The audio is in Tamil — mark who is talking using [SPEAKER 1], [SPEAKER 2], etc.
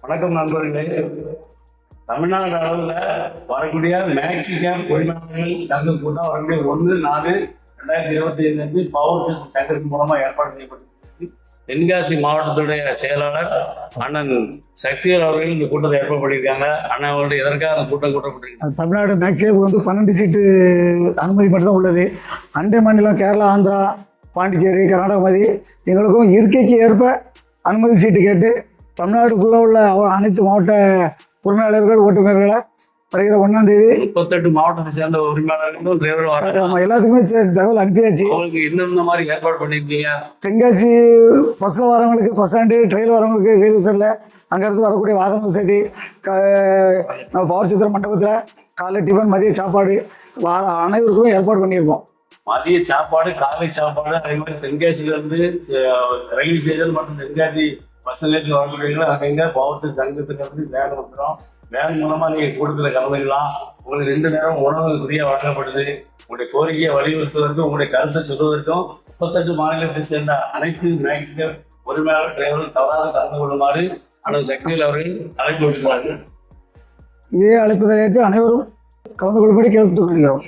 [SPEAKER 1] வணக்கம் நண்பர்களே. தமிழ்நாடு அளவில் வரக்கூடிய மேக்சிமம் தொழிலாளர்கள் சங்க கூட்டம் வரக்கூடிய 1/4/2025 பவர் சங்கத்தின் மூலமாக ஏற்பாடு செய்யப்பட்டிருக்கு. தென்காசி மாவட்டத்துடைய செயலாளர் அண்ணன் சக்திவேல் அவர்கள் இந்த கூட்டத்தை ஏற்பாடு பண்ணியிருக்காங்க. அண்ணன் அவர்கள் எதற்காக அந்த கூட்டம் கூட்டப்பட்டிருக்கு?
[SPEAKER 2] தமிழ்நாடு மேக்சிமம் 12 சீட்டு அனுமதி மட்டும்தான் உள்ளது. அண்டை மாநிலம் கேரளா, ஆந்திரா, பாண்டிச்சேரி, கர்நாடகா மாதிரி எங்களுக்கும் இருக்கைக்கு ஏற்ப அனுமதி சீட்டு கேட்டு தமிழ்நாடுக்குள்ளே உள்ள அனைத்து மாவட்ட உரிமையாளர்கள் ஓட்டுநர்களை வருகிற 1ஆம் தேதி
[SPEAKER 1] 38 மாவட்டத்தை சேர்ந்த உரிமையாளர்களும் டிரைவர் வராங்க.
[SPEAKER 2] எல்லாத்துக்குமே தகவல் அனுப்பியாச்சு.
[SPEAKER 1] அவங்களுக்கு இந்த மாதிரி ஏற்பாடு பண்ணியிருக்கீங்க?
[SPEAKER 2] தென்காசி பஸ்ஸில் வரவங்களுக்கு பஸ் ஸ்டாண்டு, ட்ரெயின் வரவங்களுக்கு ரயில்வே ஸ்டேஷனில் அங்கேருந்து வரக்கூடிய வாகன வசதி, நம்ம பவர் சித்திர மண்டபத்தில் காலை டிஃபன், மதிய சாப்பாடு அனைவருக்குமே ஏற்பாடு பண்ணியிருக்கோம்.
[SPEAKER 1] மதிய சாப்பாடு, காலை சாப்பாடு, அதே மாதிரி தென்காசியிலேருந்து ரயில்வே ஸ்டேஷன் மற்றும் தென்காசி பஸ் நிலையத்தில் வரக்கூடியவங்க அங்கே பவர் சங்கத்துக்கு வந்து வேன் வந்துடும். வேன் மூலமாக நீங்கள் கூட்டத்தில் கலந்துக்கலாம். உங்களுக்கு 2 நேரம் உணவு ஃப்ரீயாக வழங்கப்படுது. உங்களுடைய கோரிக்கையை வலியுறுத்துவதற்கும் உங்களுடைய கருத்தை சொல்வதற்கும் 38 மாநிலத்தை சேர்ந்த அனைத்து மேக்சிமம் உரிமையாளர் டிரைவர்கள் தவறாக கலந்து கொள்ளுமாறு அண்ணன் சக்திவேல் அவர்கள் அழைப்பு விடுக்கிறார்கள்.
[SPEAKER 2] இதே அழைப்புதலை ஏற்று அனைவரும் கலந்து கொள்ளும்படி கேட்டுக்கொள்கிறோம்.